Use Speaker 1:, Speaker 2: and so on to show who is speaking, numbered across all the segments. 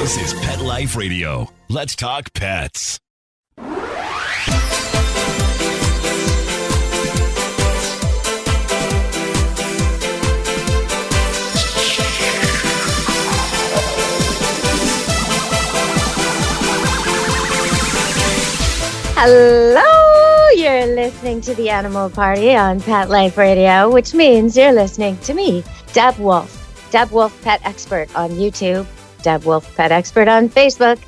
Speaker 1: This is Pet Life Radio. Let's talk pets.
Speaker 2: Hello, you're listening to The Animal Party on Pet Life Radio, which means you're listening to me, Deb Wolfe. Deb Wolfe Pet Expert on YouTube, Deb Wolfe Pet Expert on Facebook,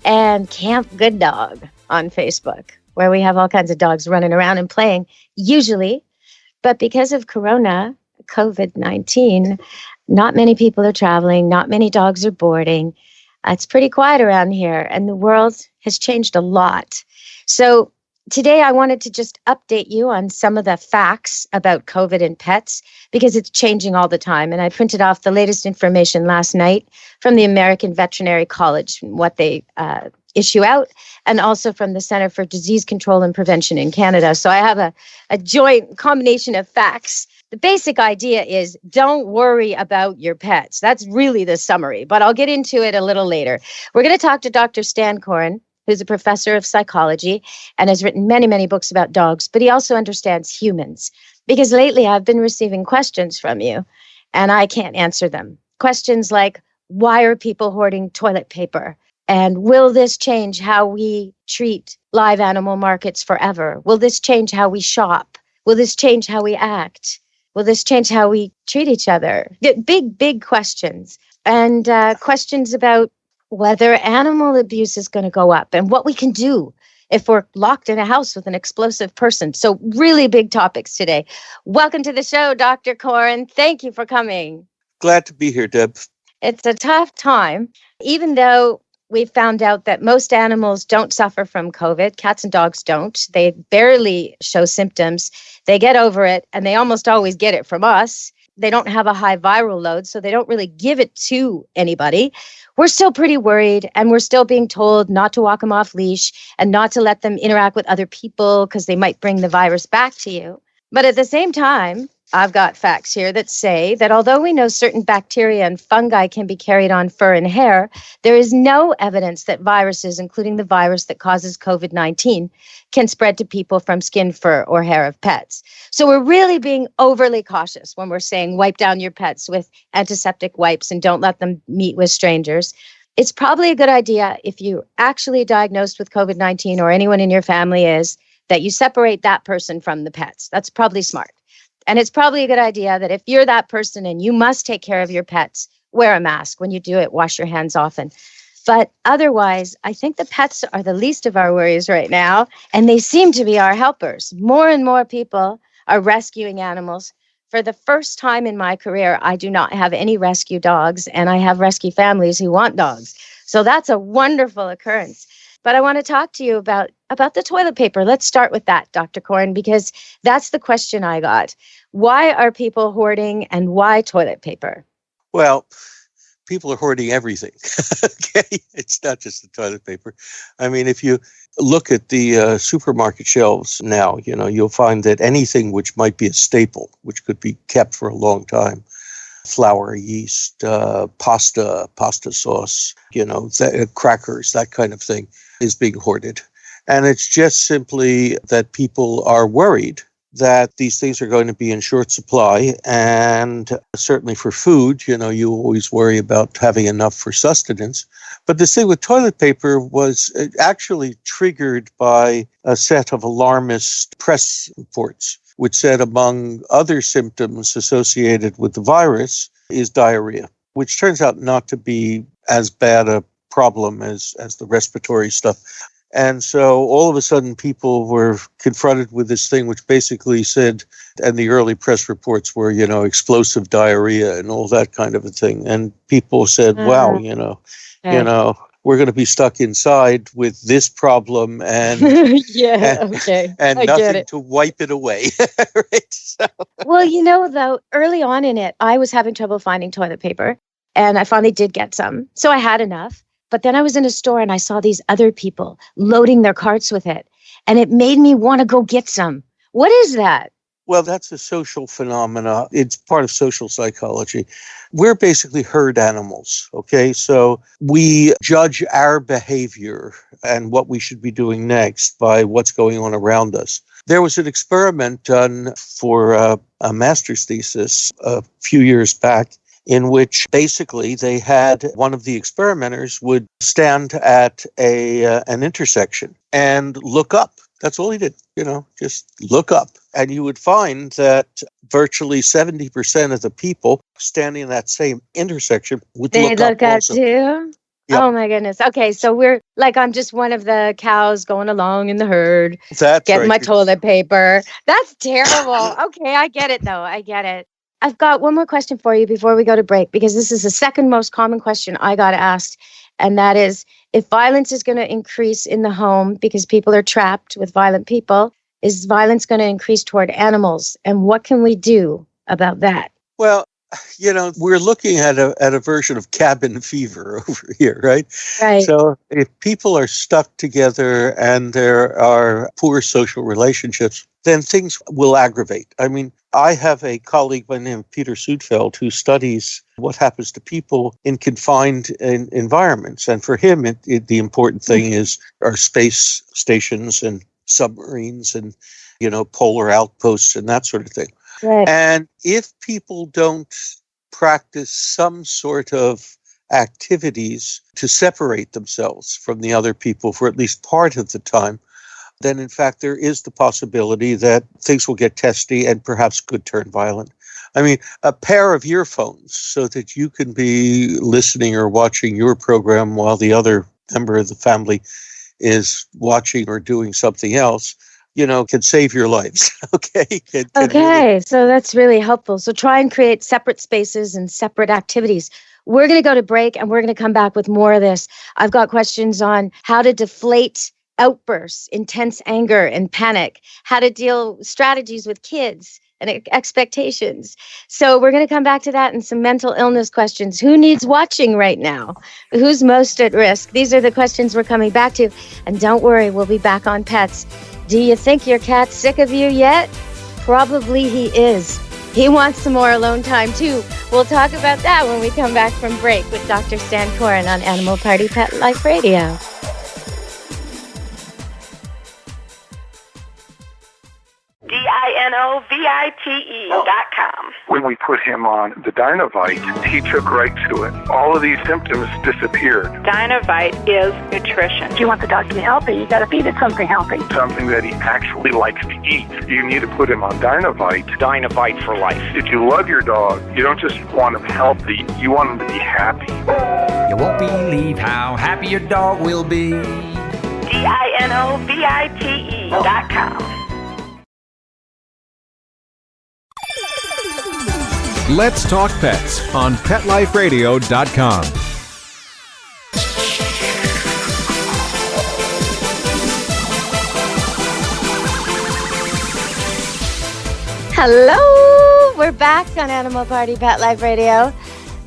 Speaker 2: and Camp Good Dog on Facebook, where we have all kinds of dogs running around and playing, usually. But because of COVID-19, not many people are traveling, not many dogs are boarding. It's pretty quiet around here, and the world has changed a lot. So today I wanted to just update you on some of the facts about COVID and pets because it's changing all the time. And I printed off the latest information last night from the American Veterinary College, what they issue out, and also from the Center for Disease Control and Prevention in Canada. So I have a joint combination of facts. The basic idea is don't worry about your pets. That's really the summary, but I'll get into it a little later. We're going to talk to Dr. Stanley Coren, who's a professor of psychology and has written many, many books about dogs, but he also understands humans. Because lately I've been receiving questions from you, and I can't answer them. Questions like, why are people hoarding toilet paper? And will this change how we treat live animal markets forever? Will this change how we shop? Will this change how we act? Will this change how we treat each other? Big, big questions. And questions about whether animal abuse is going to go up and what we can do if we're locked in a house with an explosive person. So really big topics today. Welcome to the show, Dr. Coren. Thank you for coming.
Speaker 3: Glad to be here, Deb.
Speaker 2: It's a tough time, even though we found out that most animals don't suffer from COVID. Cats and dogs don't. They barely show symptoms. They get over it, and they almost always get it from us. They don't have a high viral load, so they don't really give it to anybody. We're still pretty worried, and we're still being told not to walk them off leash and not to let them interact with other people because they might bring the virus back to you. But at the same time, I've got facts here that say that although we know certain bacteria and fungi can be carried on fur and hair, there is no evidence that viruses, including the virus that causes COVID-19, can spread to people from skin, fur, or hair of pets. So we're really being overly cautious when we're saying wipe down your pets with antiseptic wipes and don't let them meet with strangers. It's probably a good idea if you're actually diagnosed with COVID-19 or anyone in your family is, that you separate that person from the pets. That's probably smart. And it's probably a good idea that if you're that person and you must take care of your pets, wear a mask. When you do it, wash your hands often. But otherwise, I think the pets are the least of our worries right now, and they seem to be our helpers. More and more people are rescuing animals. For the first time in my career, I do not have any rescue dogs, and I have rescue families who want dogs. So that's a wonderful occurrence. But I want to talk to you about the toilet paper. Let's start with that, Dr. Coren, because that's the question I got. Why are people hoarding, and why toilet paper?
Speaker 3: Well, people are hoarding everything. Okay, it's not just the toilet paper. I mean, if you look at the supermarket shelves now, you'll find that anything which might be a staple, which could be kept for a long time, flour, yeast, pasta sauce, crackers, that kind of thing, is being hoarded. And it's just simply that people are worried that these things are going to be in short supply. And certainly for food, you always worry about having enough for sustenance. But the thing with toilet paper was actually triggered by a set of alarmist press reports, which said among other symptoms associated with the virus is diarrhea, which turns out not to be as bad a problem as the respiratory stuff. And so all of a sudden people were confronted with this thing which basically said, and the early press reports were, explosive diarrhea and all that kind of a thing. And people said, wow, we're going to be stuck inside with this problem and and nothing to wipe it away. Right? So.
Speaker 2: Well, though, early on in it, I was having trouble finding toilet paper, and I finally did get some. So I had enough. But then I was in a store and I saw these other people loading their carts with it. And it made me want to go get some. What is that?
Speaker 3: Well, that's a social phenomena. It's part of social psychology. We're basically herd animals, okay? So we judge our behavior and what we should be doing next by what's going on around us. There was an experiment done for a master's thesis a few years back in which basically they had one of the experimenters would stand at an intersection and look up. That's all he did, just look up. And you would find that virtually 70% of the people standing in that same intersection would look up also.
Speaker 2: Too? Yep. Oh, my goodness. Okay, so we're like, I'm just one of the cows going along in the herd, getting my toilet paper. That's terrible. Okay, I get it, though. I get it. I've got one more question for you before we go to break, because this is the second most common question I got asked. And that is, if violence is going to increase in the home because people are trapped with violent people, is violence going to increase toward animals? And what can we do about that?
Speaker 3: Well, we're looking at a version of cabin fever over here, right?
Speaker 2: Right.
Speaker 3: So if people are stuck together and there are poor social relationships, then things will aggravate. I mean, I have a colleague by the name of Peter Sudfeld who studies what happens to people in confined environments. And for him, the important thing is our space stations and submarines and, polar outposts and that sort of thing.
Speaker 2: Right.
Speaker 3: And if people don't practice some sort of activities to separate themselves from the other people for at least part of the time, then in fact there is the possibility that things will get testy and perhaps could turn violent. I mean, a pair of earphones so that you can be listening or watching your program while the other member of the family is watching or doing something else, can save your lives. Okay.
Speaker 2: So that's really helpful. So try and create separate spaces and separate activities. We're going to go to break and we're going to come back with more of this. I've got questions on how to deflate outbursts, intense anger and panic, how to deal strategies with kids and expectations. So we're going to come back to that and some mental illness questions. Who needs watching right now? Who's most at risk? These are the questions we're coming back to. And don't worry, we'll be back on Pets. Do you think your cat's sick of you yet? Probably he is. He wants some more alone time too. We'll talk about that when we come back from break with Dr. Stanley Coren on Animal Party Pet Life Radio.
Speaker 4: DINOVITE.com.
Speaker 5: When we put him on the Dynovite, he took right to it. All of these symptoms disappeared.
Speaker 4: Dynovite is nutrition.
Speaker 6: If you want the dog to be healthy, you got to feed it something healthy.
Speaker 5: Something that he actually likes to eat. You need to put him on Dynovite.
Speaker 7: Dynovite for life.
Speaker 5: If you love your dog, you don't just want him healthy, you want him to be happy.
Speaker 8: You won't believe how happy your dog will be.
Speaker 4: DINOVITE.com.
Speaker 9: Let's Talk Pets on PetLifeRadio.com.
Speaker 2: Hello, we're back on Animal Party Pet Life Radio.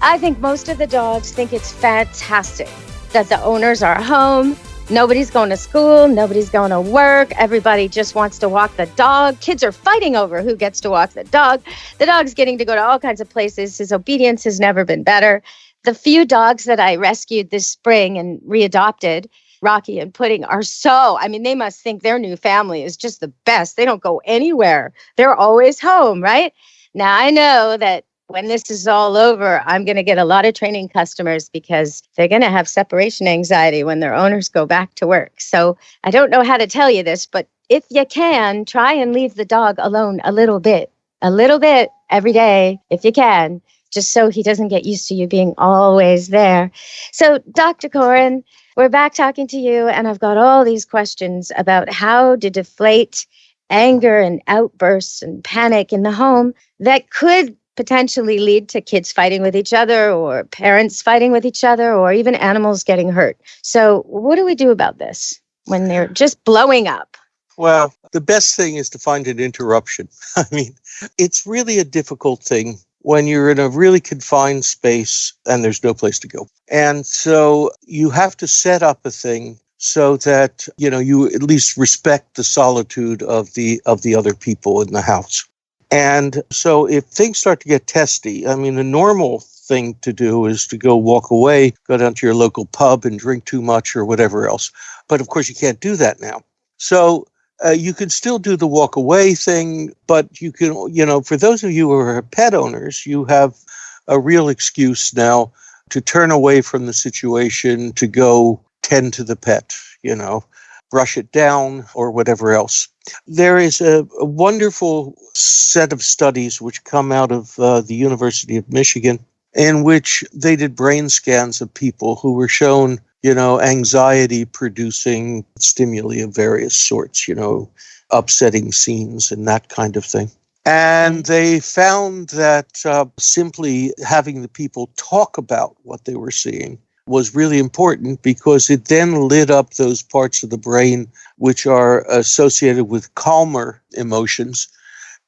Speaker 2: I think most of the dogs think it's fantastic that the owners are home. Nobody's going to school. Nobody's going to work. Everybody just wants to walk the dog. Kids are fighting over who gets to walk the dog. The dog's getting to go to all kinds of places. His obedience has never been better. The few dogs that I rescued this spring and readopted, Rocky and Pudding, they must think their new family is just the best. They don't go anywhere. They're always home, right? Now, I know that when this is all over, I'm going to get a lot of training customers because they're going to have separation anxiety when their owners go back to work. So I don't know how to tell you this, but if you can, try and leave the dog alone a little bit every day, if you can, just so he doesn't get used to you being always there. So Dr. Coren, we're back talking to you, and I've got all these questions about how to deflate anger and outbursts and panic in the home that could potentially lead to kids fighting with each other or parents fighting with each other or even animals getting hurt. So what do we do about this when they're just blowing up?
Speaker 3: Well, the best thing is to find an interruption. I mean, it's really a difficult thing when you're in a really confined space and there's no place to go. And so you have to set up a thing so that, you at least respect the solitude of the other people in the house. And so if things start to get testy, I mean, the normal thing to do is to go walk away, go down to your local pub and drink too much or whatever else. But of course, you can't do that now. So you can still do the walk away thing, but you can, for those of you who are pet owners, you have a real excuse now to turn away from the situation, to go tend to the pet, brush it down or whatever else. There is a wonderful set of studies which come out of the University of Michigan, in which they did brain scans of people who were shown, anxiety-producing stimuli of various sorts, upsetting scenes and that kind of thing. And they found that simply having the people talk about what they were seeing was really important, because it then lit up those parts of the brain which are associated with calmer emotions,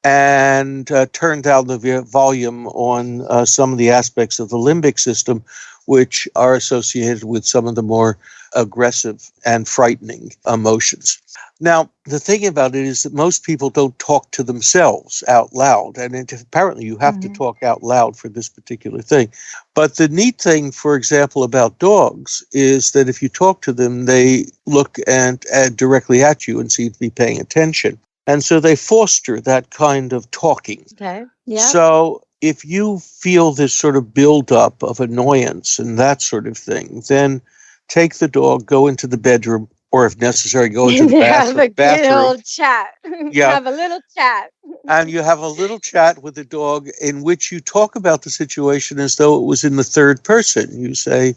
Speaker 3: and turned down the volume on some of the aspects of the limbic system which are associated with some of the more aggressive and frightening emotions. Now, the thing about it is that most people don't talk to themselves out loud, and apparently you have to talk out loud for this particular thing. But the neat thing, for example, about dogs is that if you talk to them, they look and directly at you and seem to be paying attention. And so they foster that kind of talking.
Speaker 2: Okay. Yeah.
Speaker 3: So if you feel this sort of buildup of annoyance and that sort of thing, then take the dog, go into the bedroom, or if necessary, go into the
Speaker 2: Have a
Speaker 3: bathroom.
Speaker 2: good old chat.
Speaker 3: Yeah.
Speaker 2: Have a little chat.
Speaker 3: And you have a little chat with the dog in which you talk about the situation as though it was in the third person. You say,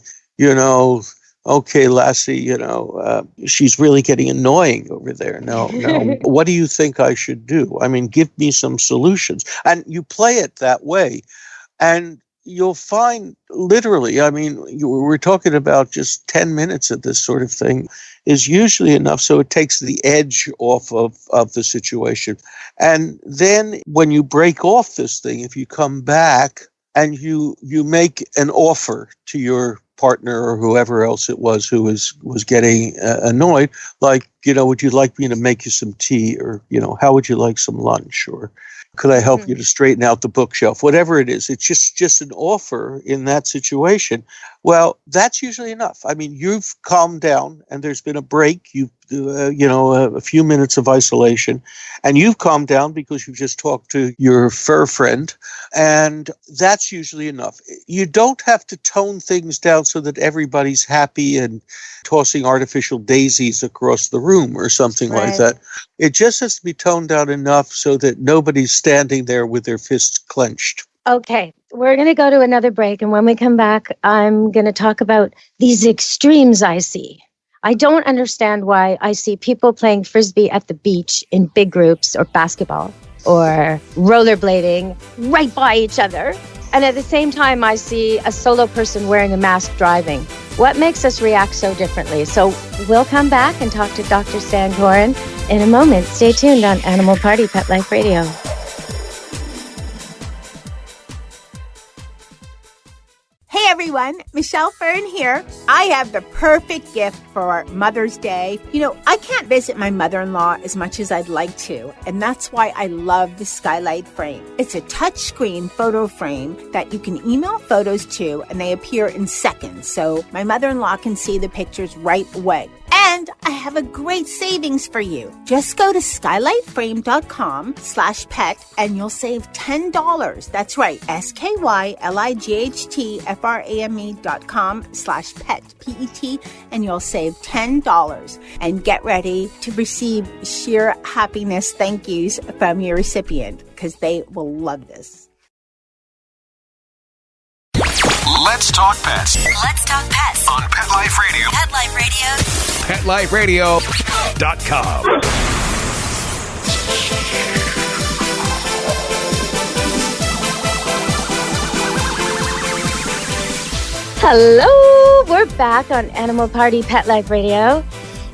Speaker 3: okay, Lassie, she's really getting annoying over there. No, what do you think I should do? I mean, give me some solutions. And you play it that way. And you'll find literally, we're talking about just 10 minutes of this sort of thing is usually enough. So it takes the edge off of the situation. And then when you break off this thing, if you come back and you make an offer to your partner or whoever else it was who was getting annoyed, like, would you like me to make you some tea, or, how would you like some lunch, or could I help you to straighten out the bookshelf? Whatever it is, it's just an offer in that situation. Well, that's usually enough. I mean, you've calmed down and there's been a break. You've, a few minutes of isolation, and you've calmed down because you've just talked to your fur friend. And that's usually enough. You don't have to tone things down so that everybody's happy and tossing artificial daisies across the room or something like that. It just has to be toned down enough so that nobody's standing there with their fists clenched.
Speaker 2: Okay, we're going to go to another break. And when we come back, I'm going to talk about these extremes I see. I don't understand why I see people playing Frisbee at the beach in big groups, or basketball, or rollerblading right by each other. And at the same time, I see a solo person wearing a mask driving. What makes us react so differently? So we'll come back and talk to Dr. Stanley Coren in a moment. Stay tuned on Animal Party Pet Life Radio.
Speaker 7: Hey everyone, Michelle Fern here. I have the perfect gift for Mother's Day. I can't visit my mother-in-law as much as I'd like to, and that's why I love the Skylight Frame. It's a touchscreen photo frame that you can email photos to, and they appear in seconds, so my mother-in-law can see the pictures right away. And I have a great savings for you. Just go to skylightframe.com/pet and you'll save $10. That's right, skylightframe.com/pet, PET, and you'll save $10. And get ready to receive sheer happiness thank yous from your recipient, because they will love this.
Speaker 1: Let's talk pets.
Speaker 10: Let's talk pets
Speaker 1: On Pet Life Radio.
Speaker 10: Pet Life Radio.
Speaker 1: PetLifeRadio.com.
Speaker 2: Hello, we're back on Animal Party Pet Life Radio.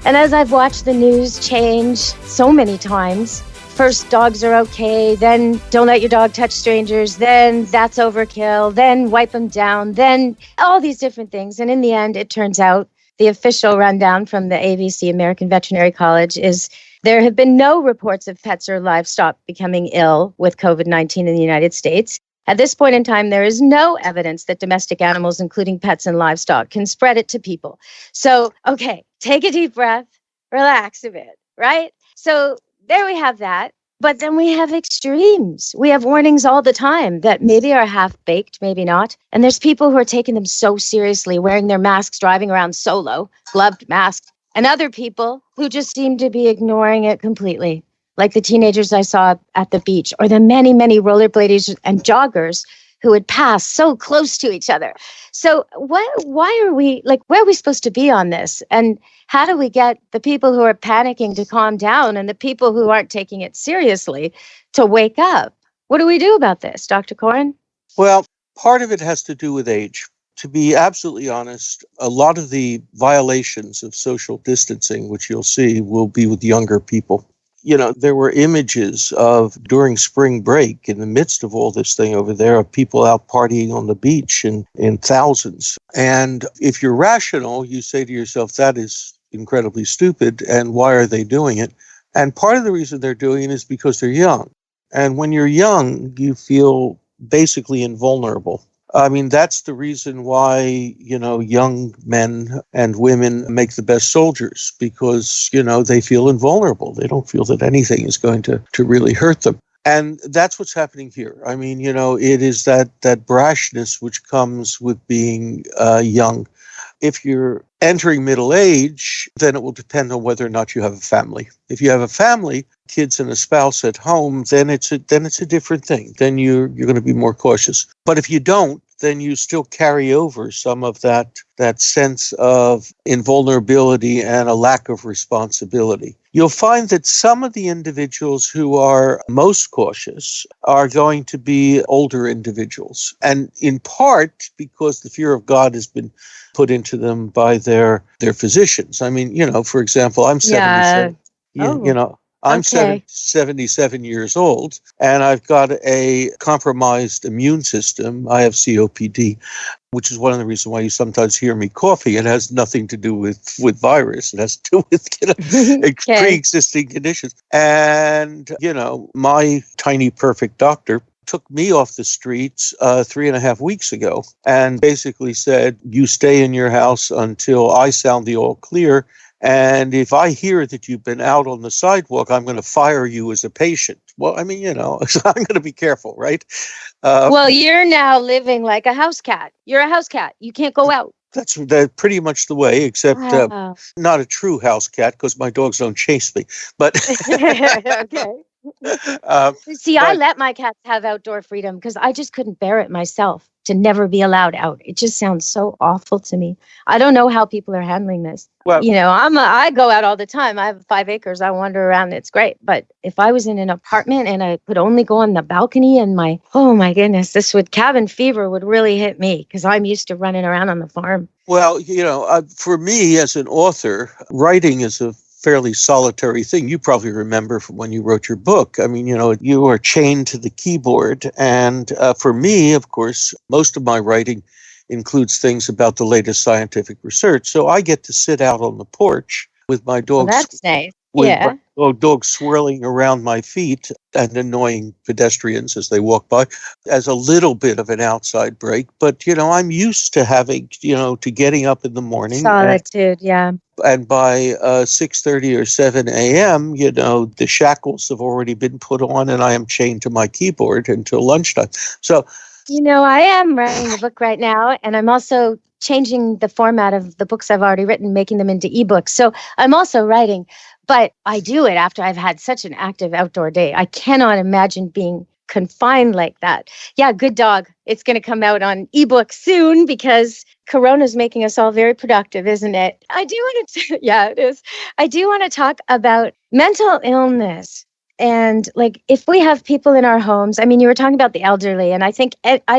Speaker 2: And as I've watched the news change so many times, first dogs are okay, then don't let your dog touch strangers, then that's overkill, then wipe them down, then all these different things. And in the end, it turns out the official rundown from the ABC, American Veterinary College, is There have been no reports of pets or livestock becoming ill with COVID-19 in the United States. At this point in time, there is no evidence that domestic animals, including pets and livestock, can spread it to people. So, okay, take a deep breath, relax a bit, right? So there we have that. But then we have extremes. We have warnings all the time that maybe are half-baked, maybe not. And there's people who are taking them so seriously, wearing their masks, driving around solo, gloved masks, and other people who just seem to be ignoring it completely, like the teenagers I saw at the beach, or the many, many rollerbladers and joggers who would pass so close to each other. So why are we, like, where are we supposed to be on this? And how do we get the people who are panicking to calm down and the people who aren't taking it seriously to wake up? What do we do about this, Dr. Coren?
Speaker 3: Well, part of it has to do with age. To be absolutely honest, a lot of the violations of social distancing, which you'll see, will be with younger people. You know, there were images of during spring break in the midst of all this thing over there of people out partying on the beach in thousands. And if you're rational, you say to yourself, that is incredibly stupid. And why are they doing it? And part of the reason they're doing it is because they're young. And when you're young, you feel basically invulnerable. I mean, that's the reason why, young men and women make the best soldiers, because, they feel invulnerable. They don't feel that anything is going to really hurt them. And that's what's happening here. I mean, it is that brashness which comes with being young. If you're entering middle age, then it will depend on whether or not you have a family. If you have a family, kids and a spouse at home, then it's a different thing. Then you're going to be more cautious. But if you don't, then you still carry over some of that sense of invulnerability and a lack of responsibility. You'll find that some of the individuals who are most cautious are going to be older individuals. And in part because the fear of God has been put into them by their physicians. I mean, for example, I'm 77. I'm 77 years old, and I've got a compromised immune system. I have COPD, which is one of the reasons why you sometimes hear me coughing. It has nothing to do with virus. It has to do with pre-existing conditions. And, my tiny perfect doctor took me off the streets 3.5 weeks ago and basically said, you stay in your house until I sound the all clear. And if I hear that you've been out on the sidewalk, I'm going to fire you as a patient. Well, I mean, I'm going to be careful, right?
Speaker 2: Well, you're now living like a house cat. You're a house cat. You can't go out.
Speaker 3: That's pretty much the way, except not a true house cat because my dogs don't chase me. But
Speaker 2: okay. I let my cats have outdoor freedom because I just couldn't bear it myself to never be allowed out. It just sounds so awful to me. I don't know how people are handling this. Well, I go out all the time. I have 5 acres. I wander around. It's great. But if I was in an apartment and I could only go on the balcony and oh my goodness, cabin fever would really hit me because I'm used to running around on the farm.
Speaker 3: Well, for me as an author, writing is a fairly solitary thing. You probably remember from when you wrote your book. I mean, you are chained to the keyboard. And for me, of course, most of my writing includes things about the latest scientific research. So I get to sit out on the porch with my dogs.
Speaker 2: Well, that's nice.
Speaker 3: With my dogs swirling around my feet and annoying pedestrians as they walk by as a little bit of an outside break. But, I'm used to having, to getting up in the morning.
Speaker 2: Solitude,
Speaker 3: And by 6:30 or 7 a.m., the shackles have already been put on and I am chained to my keyboard until lunchtime. So,
Speaker 2: I am writing a book right now, and I'm also changing the format of the books I've already written, making them into ebooks. So I'm also writing, but I do it after I've had such an active outdoor day. I cannot imagine being confined like that. Yeah, Good Dog. It's going to come out on ebook soon because Corona's making us all very productive, isn't it? It is. I do want to talk about mental illness. And if we have people in our homes, I mean, you were talking about the elderly, and I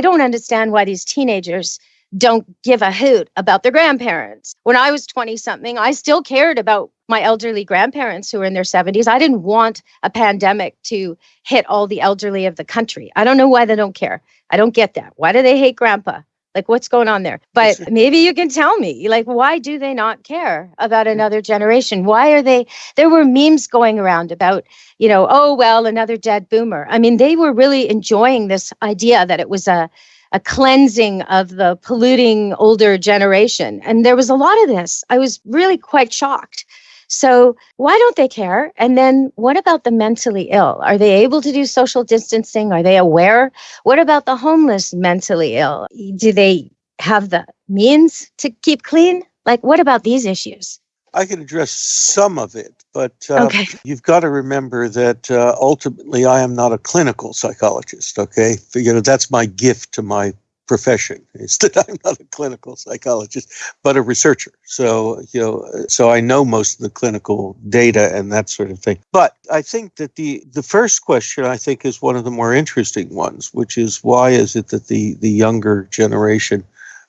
Speaker 2: don't understand why these teenagers don't give a hoot about their grandparents. When I was 20-something, I still cared about my elderly grandparents who were in their 70s. I didn't want a pandemic to hit all the elderly of the country. I don't know why they don't care. I don't get that. Why do they hate grandpa? Like, what's going on there? But maybe you can tell me, like, why do they not care about another generation? Why are they? There were memes going around about, oh, well, another dead boomer. I mean, they were really enjoying this idea that it was a cleansing of the polluting older generation. And there was a lot of this. I was really quite shocked. So why don't they care? And then what about the mentally ill? Are they able to do social distancing? Are they aware? What about the homeless mentally ill? Do they have the means to keep clean? Like, what about these issues?
Speaker 3: I can address some of it, but
Speaker 2: Okay.
Speaker 3: You've got to remember that ultimately I am not a clinical psychologist, okay? That's my gift to my profession, is that I'm not a clinical psychologist, but a researcher. So, so I know most of the clinical data and that sort of thing. But I think that the first question, I think, is one of the more interesting ones, which is why is it that the younger generation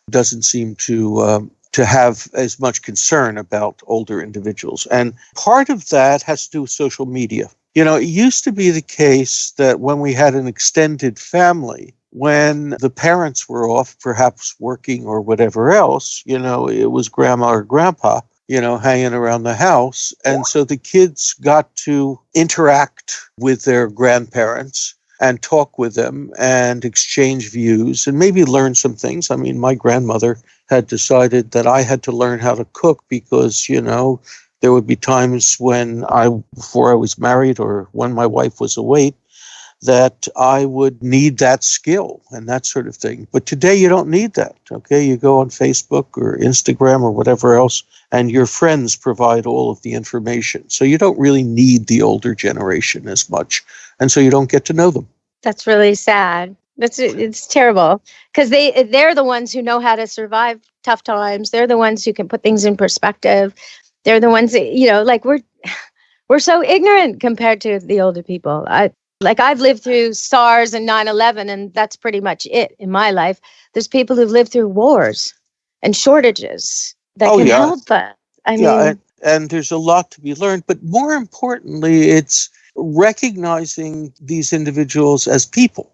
Speaker 3: doesn't seem to have as much concern about older individuals? And part of that has to do with social media. It used to be the case that when we had an extended family, when the parents were off, perhaps working or whatever else, it was grandma or grandpa, hanging around the house. And so the kids got to interact with their grandparents and talk with them and exchange views and maybe learn some things. I mean, my grandmother had decided that I had to learn how to cook because, there would be times when before I was married or when my wife was away, that I would need that skill and that sort of thing. But today you don't need that, okay? You go on Facebook or Instagram or whatever else, and your friends provide all of the information. So you don't really need the older generation as much, and so you don't get to know them.
Speaker 2: That's really sad. It's terrible because they're the ones who know how to survive tough times. They're the ones who can put things in perspective. They're the ones that, we're so ignorant compared to the older people. I've lived through SARS and 9/11, and that's pretty much it in my life. There's people who've lived through wars and shortages that can help us.
Speaker 3: And there's a lot to be learned. But more importantly, it's recognizing these individuals as people.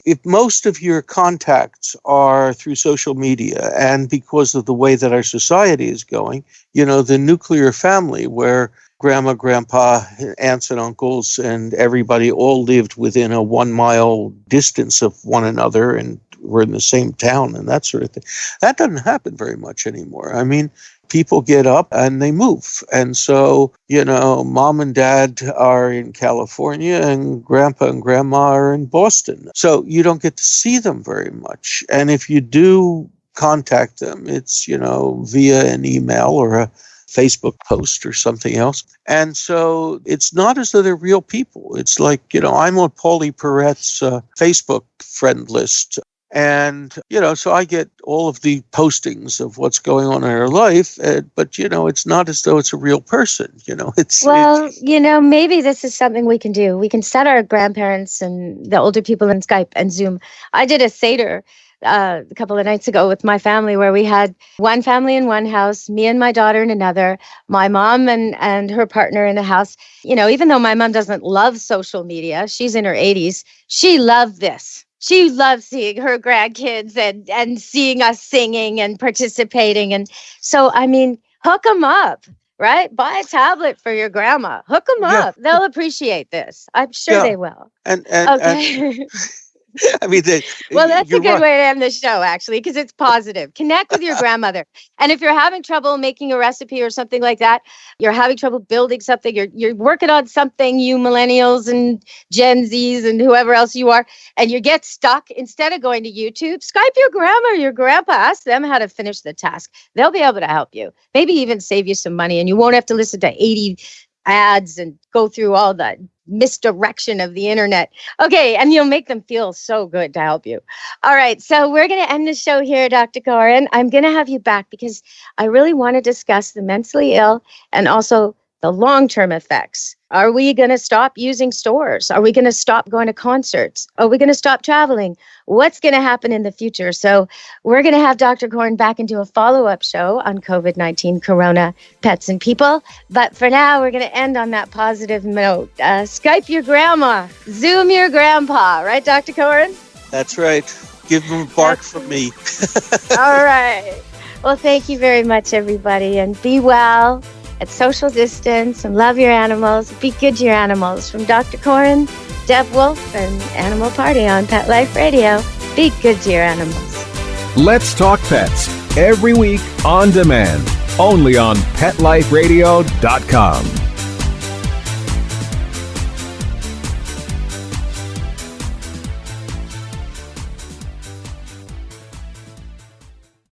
Speaker 3: If most of your contacts are through social media, and because of the way that our society is going, the nuclear family where grandma, grandpa, aunts and uncles, and everybody all lived within a 1 mile distance of one another and were in the same town and that sort of thing. That doesn't happen very much anymore. I mean, people get up and they move. And so, mom and dad are in California and grandpa and grandma are in Boston. So you don't get to see them very much. And if you do contact them, it's, via an email or a Facebook post or something else. And so it's not as though they're real people. It's like, I'm on Paulie Perrette's Facebook friend list. And, so I get all of the postings of what's going on in her life. But, it's not as though it's a real person.
Speaker 2: Maybe this is something we can do. We can set our grandparents and the older people in Skype and Zoom. I did a Seder a couple of nights ago with my family where we had one family in one house, me and my daughter in another, my mom and her partner in the house. Even though my mom doesn't love social media, she's in her 80s, she loved this. She loves seeing her grandkids and seeing us singing and participating. And so, hook them up, right? Buy a tablet for your grandma. Hook them up. They'll appreciate this. I'm sure they will. Okay. That's a good way to end the show, actually, because it's positive. Connect with your grandmother. And if you're having trouble making a recipe or something like that, you're having trouble building something, you're working on something, you millennials and Gen Zs and whoever else you are, and you get stuck, instead of going to YouTube, Skype your grandma or your grandpa, ask them how to finish the task. They'll be able to help you, maybe even save you some money, and you won't have to listen to 80 ads and go through all the misdirection of the internet. Okay, and you'll make them feel so good to help you. All right, so we're going to end the show here, Dr. Coren. I'm going to have you back because I really want to discuss the mentally ill and also the long-term effects. Are we going to stop using stores? Are we going to stop going to concerts? Are we going to stop traveling? What's going to happen in the future? So we're going to have Dr. Coren back and do a follow-up show on COVID-19, Corona, pets, and people. But for now, we're going to end on that positive note. Skype your grandma, Zoom your grandpa, right, Dr. Coren?
Speaker 3: That's right. Give them a bark from me.
Speaker 2: All right. Well, thank you very much, everybody. And be well at social distance and love your animals. Be good to your animals. From Dr. Coren, Deb Wolfe, and Animal Party on Pet Life Radio. Be good to your animals.
Speaker 9: Let's Talk Pets, every week on demand, only on PetLifeRadio.com.